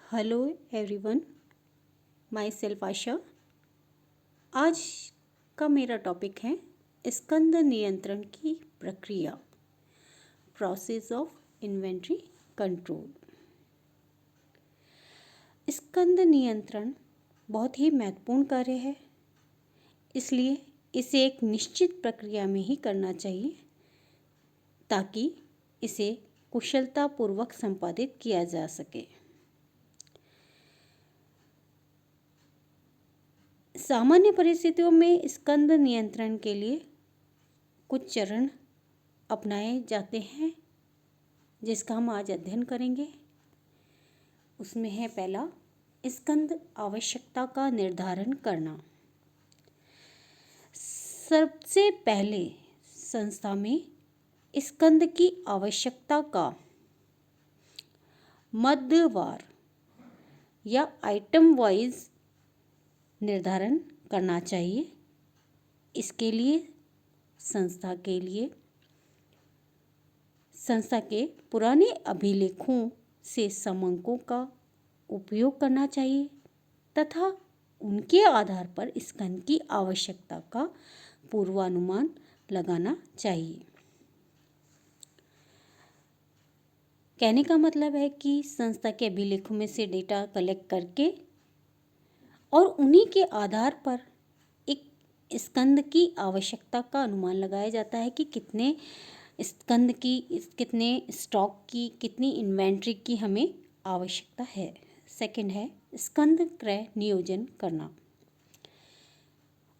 Hello everyone, my self आशा। आज का मेरा टॉपिक है स्कंद नियंत्रण की प्रक्रिया, प्रोसेस ऑफ इन्वेंट्री कंट्रोल। स्कंद नियंत्रण बहुत ही महत्वपूर्ण कार्य है, इसलिए इसे एक निश्चित प्रक्रिया में ही करना चाहिए ताकि इसे कुशलतापूर्वक संपादित किया जा सके। सामान्य परिस्थितियों में स्कंद नियंत्रण के लिए कुछ चरण अपनाए जाते हैं जिसका हम आज अध्ययन करेंगे। उसमें है पहला, स्कंद आवश्यकता का निर्धारण करना। सबसे पहले संस्था में स्कंद की आवश्यकता का मध्यवार या आइटम वाइज निर्धारण करना चाहिए। इसके लिए संस्था के पुराने अभिलेखों से समंकों का उपयोग करना चाहिए तथा उनके आधार पर स्कंद की आवश्यकता का पूर्वानुमान लगाना चाहिए। कहने का मतलब है कि संस्था के अभिलेखों में से डेटा कलेक्ट करके और उन्हीं के आधार पर एक स्कंद की आवश्यकता का अनुमान लगाया जाता है कि कितने स्कंद की, कितने स्टॉक की, कितनी इन्वेंट्री की हमें आवश्यकता है। सेकंड है स्कंद क्रय नियोजन करना।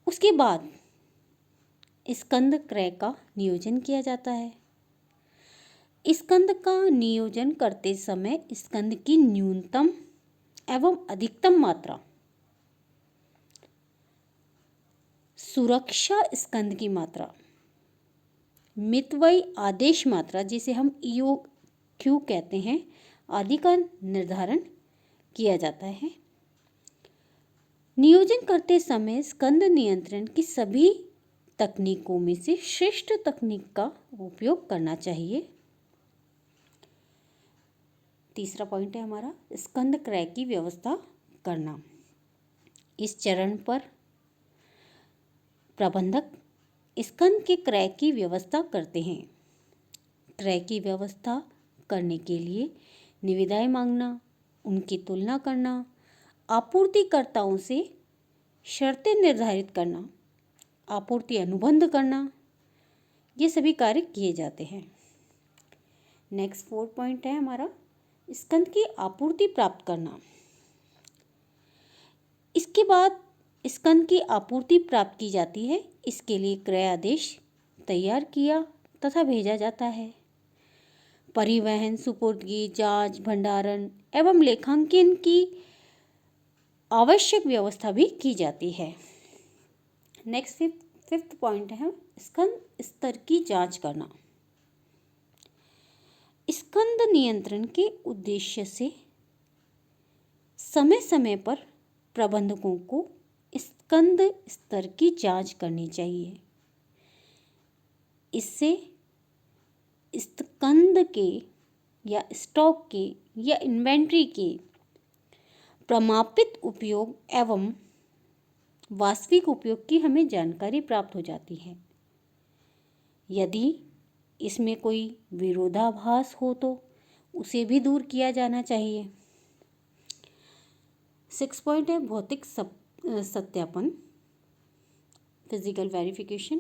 उसके बाद स्कंद क्रय का नियोजन किया जाता है। स्कंद का नियोजन करते समय स्कंद की न्यूनतम एवं अधिकतम मात्रा, सुरक्षा स्कंद की मात्रा, मितव्ययी आदेश मात्रा जिसे हम EOQ कहते हैं आदि का निर्धारण किया जाता है। नियोजन करते समय स्कंद नियंत्रण की सभी तकनीकों में से श्रेष्ठ तकनीक का उपयोग करना चाहिए। तीसरा पॉइंट है हमारा स्कंद क्रय की व्यवस्था करना। इस चरण पर प्रबंधक स्कंद के क्रय की व्यवस्था करते हैं। क्रय की व्यवस्था करने के लिए निविदाएं मांगना, उनकी तुलना करना, आपूर्तिकर्ताओं से शर्तें निर्धारित करना, आपूर्ति अनुबंध करना, ये सभी कार्य किए जाते हैं। नेक्स्ट 4 पॉइंट है हमारा स्कंद की आपूर्ति प्राप्त करना। इसके बाद स्कंद की आपूर्ति प्राप्त की जाती है। इसके लिए क्रय आदेश तैयार किया तथा भेजा जाता है। परिवहन, सुपुर्दगी, जांच, भंडारण एवं लेखांकन की आवश्यक व्यवस्था भी की जाती है। नेक्स्ट फिफ्थ पॉइंट है स्कंद स्तर की जांच करना। स्कंद नियंत्रण के उद्देश्य से समय समय पर प्रबंधकों को स्कंद स्तर की जांच करनी चाहिए। इससे स्कंद के या स्टॉक के या इन्वेंट्री के प्रमापित उपयोग एवं वास्तविक उपयोग की हमें जानकारी प्राप्त हो जाती है। यदि इसमें कोई विरोधाभास हो तो उसे भी दूर किया जाना चाहिए। 6 पॉइंट है भौतिक सत्यापन, फिजिकल वेरिफिकेशन।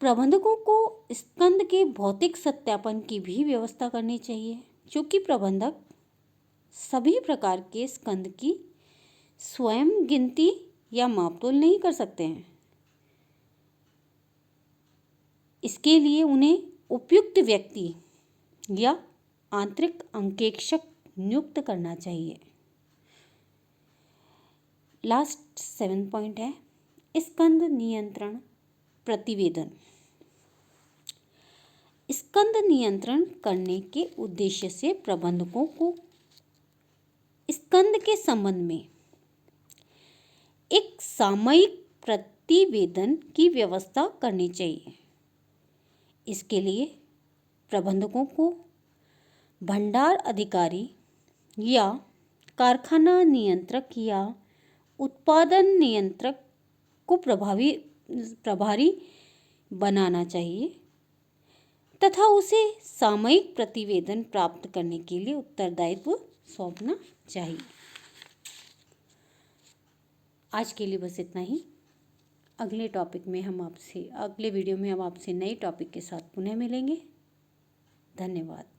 प्रबंधकों को स्कंद के भौतिक सत्यापन की भी व्यवस्था करनी चाहिए, क्योंकि प्रबंधक सभी प्रकार के स्कंद की स्वयं गिनती या मापतोल नहीं कर सकते हैं। इसके लिए उन्हें उपयुक्त व्यक्ति या आंतरिक अंकेक्षक नियुक्त करना चाहिए। लास्ट 7 पॉइंट है स्कंद नियंत्रण प्रतिवेदन। स्कंद नियंत्रण करने के उद्देश्य से प्रबंधकों को स्कंद के संबंध में एक सामयिक प्रतिवेदन की व्यवस्था करनी चाहिए। इसके लिए प्रबंधकों को भंडार अधिकारी या कारखाना नियंत्रक या उत्पादन नियंत्रक को प्रभारी बनाना चाहिए तथा उसे सामयिक प्रतिवेदन प्राप्त करने के लिए उत्तरदायित्व सौंपना चाहिए। आज के लिए बस इतना ही। अगले वीडियो में हम आपसे नए टॉपिक के साथ पुनः मिलेंगे। धन्यवाद।